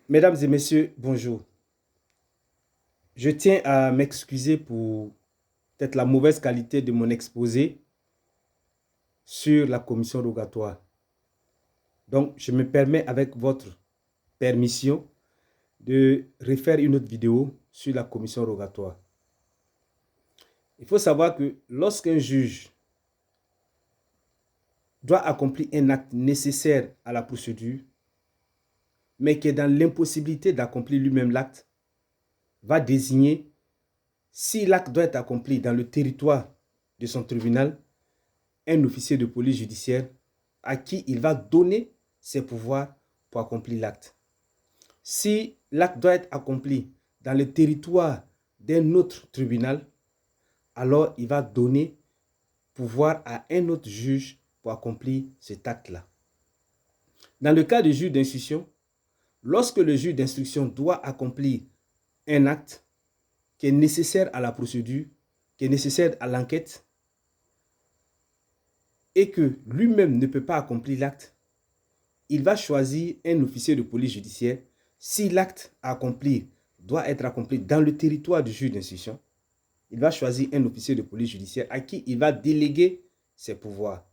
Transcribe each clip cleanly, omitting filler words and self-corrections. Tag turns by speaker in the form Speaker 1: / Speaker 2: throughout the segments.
Speaker 1: Mesdames et messieurs, bonjour. Je tiens à m'excuser pour peut-être la mauvaise qualité de mon exposé sur la commission rogatoire. Donc, je me permets avec votre permission de refaire une autre vidéo sur la commission rogatoire. Il faut savoir que lorsqu'un juge doit accomplir un acte nécessaire à la procédure, mais qui est dans l'impossibilité d'accomplir lui-même l'acte, va désigner, si l'acte doit être accompli dans le territoire de son tribunal, un officier de police judiciaire à qui il va donner ses pouvoirs pour accomplir l'acte. Si l'acte doit être accompli dans le territoire d'un autre tribunal, alors il va donner pouvoir à un autre juge pour accomplir cet acte-là. Dans le cas du juge d'instruction, lorsque le juge d'instruction doit accomplir un acte qui est nécessaire à la procédure, qui est nécessaire à l'enquête, et que lui-même ne peut pas accomplir l'acte, il va choisir un officier de police judiciaire si l'acte à accomplir doit être accompli dans le territoire du juge d'instruction. Il va choisir un officier de police judiciaire à qui il va déléguer ses pouvoirs.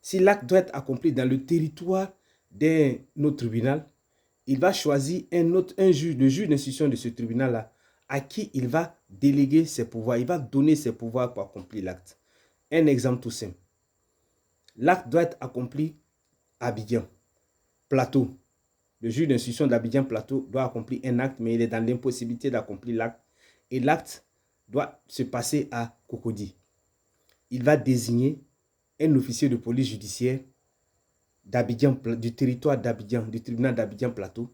Speaker 1: Si l'acte doit être accompli dans le territoire d'un autre tribunal, il va choisir un juge, le juge d'instruction de ce tribunal-là, à qui il va déléguer ses pouvoirs. Il va donner ses pouvoirs pour accomplir l'acte. Un exemple tout simple. L'acte doit être accompli à Abidjan, Plateau. Le juge d'instruction d'Abidjan Plateau doit accomplir un acte, mais il est dans l'impossibilité d'accomplir l'acte. Et l'acte doit se passer à Cocody. Il va désigner un officier de police judiciaire du territoire d'Abidjan, du tribunal d'Abidjan Plateau,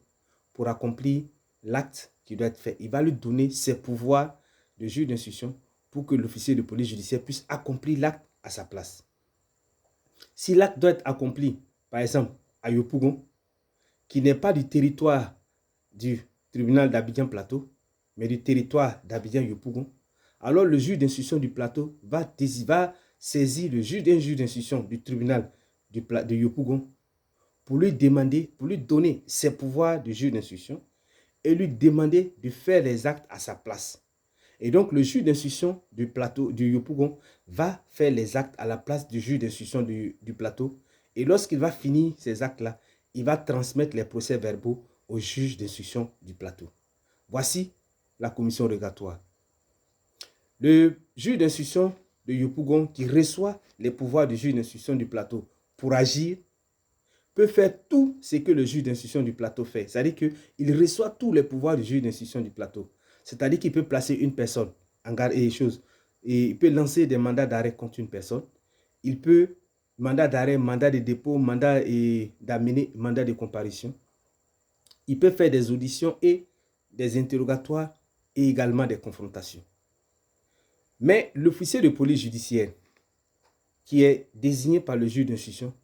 Speaker 1: pour accomplir l'acte qui doit être fait. Il va lui donner ses pouvoirs de juge d'instruction pour que l'officier de police judiciaire puisse accomplir l'acte à sa place. Si l'acte doit être accompli, par exemple, à Yopougon, qui n'est pas du territoire du tribunal d'Abidjan Plateau, mais du territoire d'Abidjan Yopougon, alors le juge d'instruction du Plateau va saisir un juge d'instruction du tribunal de Yopougon pour lui demander, pour lui donner ses pouvoirs de juge d'instruction et lui demander de faire les actes à sa place. Et donc, le juge d'instruction du Plateau, du Yopougon, va faire les actes à la place du juge d'instruction du Plateau. Et lorsqu'il va finir ces actes-là, il va transmettre les procès-verbaux au juge d'instruction du Plateau. Voici la commission rogatoire. Le juge d'instruction de Yopougon, qui reçoit les pouvoirs du juge d'instruction du Plateau pour agir, peut faire tout ce que le juge d'instruction du Plateau fait. C'est-à-dire qu'il reçoit tous les pouvoirs du juge d'instruction du Plateau. C'est-à-dire qu'il peut placer une personne en garde et choses. Et il peut lancer des mandats d'arrêt contre une personne. Il peut, mandat d'arrêt, mandat de dépôt, mandat d'amener, mandat de comparution. Il peut faire des auditions et des interrogatoires et également des confrontations. Mais l'officier de police judiciaire qui est désigné par le juge d'instruction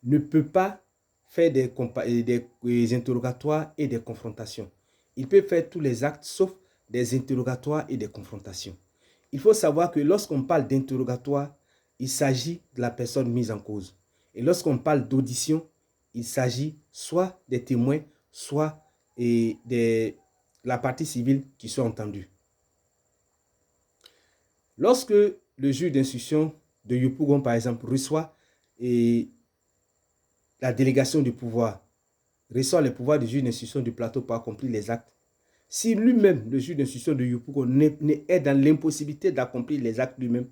Speaker 1: ne peut pas faire des interrogatoires et des confrontations. Il peut faire tous les actes sauf des interrogatoires et des confrontations. Il faut savoir que lorsqu'on parle d'interrogatoire, il s'agit de la personne mise en cause. Et lorsqu'on parle d'audition, il s'agit soit des témoins, soit de la partie civile qui sont entendus. Lorsque le juge d'instruction de Yopougon, par exemple, reçoit la délégation du pouvoir, reçoit les pouvoirs du juge d'instruction du Plateau pour accomplir les actes, si lui-même, le juge d'instruction de Yopougon, est dans l'impossibilité d'accomplir les actes lui-même,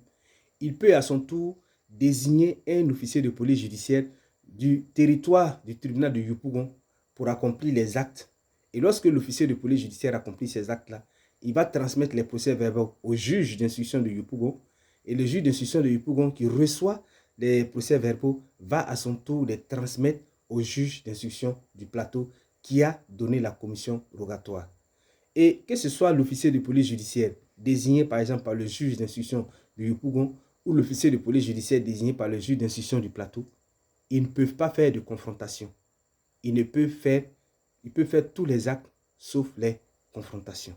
Speaker 1: il peut à son tour désigner un officier de police judiciaire du territoire du tribunal de Yopougon pour accomplir les actes. Et lorsque l'officier de police judiciaire accomplit ces actes-là, il va transmettre les procès-verbaux au juge d'instruction de Yopougon. Et le juge d'instruction de Yopougon qui reçoit les procès-verbaux va à son tour les transmettre au juge d'instruction du Plateau qui a donné la commission rogatoire. Et que ce soit l'officier de police judiciaire désigné par exemple par le juge d'instruction de Yopougon ou l'officier de police judiciaire désigné par le juge d'instruction du Plateau, ils ne peuvent pas faire de confrontation. Ils peuvent faire tous les actes sauf les confrontations.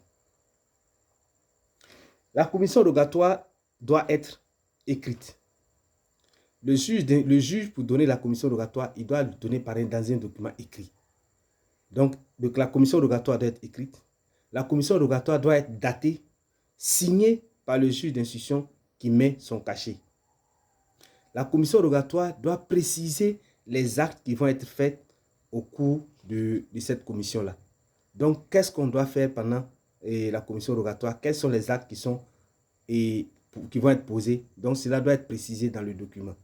Speaker 1: La commission rogatoire doit être écrite. Le juge, pour donner la commission rogatoire, il doit le donner dans un document écrit. Donc, la commission rogatoire doit être écrite. La commission rogatoire doit être datée, signée par le juge d'instruction qui met son cachet. La commission rogatoire doit préciser les actes qui vont être faits au cours de cette commission-là. Donc, qu'est-ce qu'on doit faire pendant la commission rogatoire? Quels sont les actes qui vont être posés? Donc, cela doit être précisé dans le document.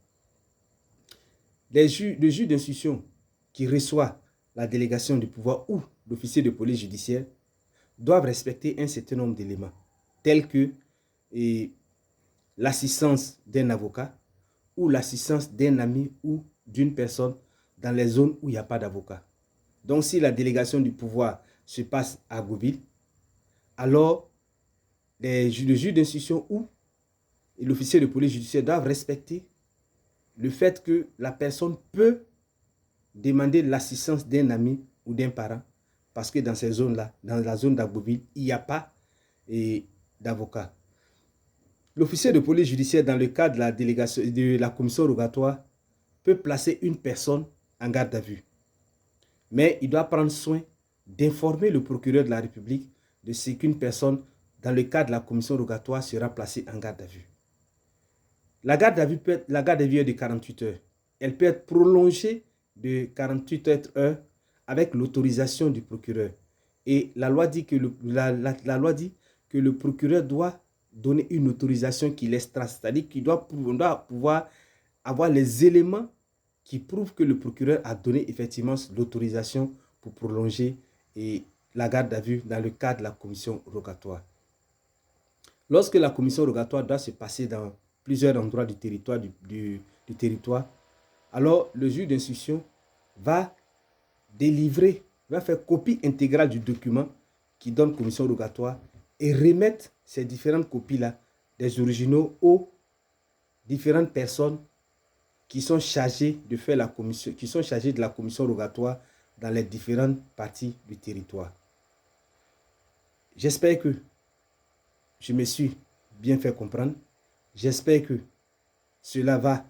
Speaker 1: Le juge d'instruction qui reçoit la délégation du pouvoir ou l'officier de police judiciaire doivent respecter un certain nombre d'éléments, tels que l'assistance d'un avocat ou l'assistance d'un ami ou d'une personne dans les zones où il n'y a pas d'avocat. Donc, si la délégation du pouvoir se passe à Agouville, alors le juge d'instruction ou l'officier de police judiciaire doivent respecter le fait que la personne peut demander l'assistance d'un ami ou d'un parent, parce que dans ces zones-là, dans la zone d'Agouville, il n'y a pas d'avocat. L'officier de police judiciaire, dans le cadre de la délégation de la commission rogatoire, peut placer une personne en garde à vue. Mais il doit prendre soin d'informer le procureur de la République de ce qu'une personne, dans le cadre de la commission rogatoire, sera placée en garde à vue. La garde à vue est de 48 heures. Elle peut être prolongée de 48 heures avec l'autorisation du procureur. Et la loi dit que le procureur doit donner une autorisation qui laisse trace, c'est-à-dire qu'il doit pouvoir avoir les éléments qui prouvent que le procureur a donné effectivement l'autorisation pour prolonger la garde à vue dans le cadre de la commission rogatoire. Lorsque la commission rogatoire doit se passer dans plusieurs endroits du territoire, alors le juge d'instruction va faire copie intégrale du document qui donne commission rogatoire et remettre ces différentes copies-là, des originaux, aux différentes personnes qui sont chargées de faire la commission, qui sont chargées de la commission rogatoire dans les différentes parties du territoire. J'espère que je me suis bien fait comprendre. J'espère que cela va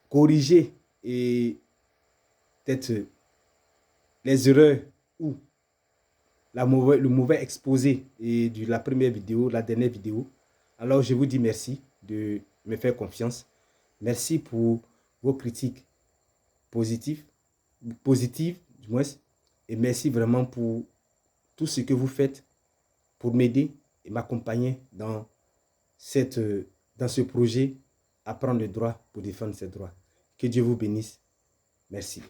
Speaker 1: corriger et peut-être les erreurs ou le mauvais exposé de la première vidéo, la dernière vidéo. Alors, je vous dis merci de me faire confiance. Merci pour vos critiques positives du moins. Et merci vraiment pour tout ce que vous faites pour m'aider et m'accompagner dans ce projet Apprendre le droit pour défendre ses droits. Que Dieu vous bénisse. Merci.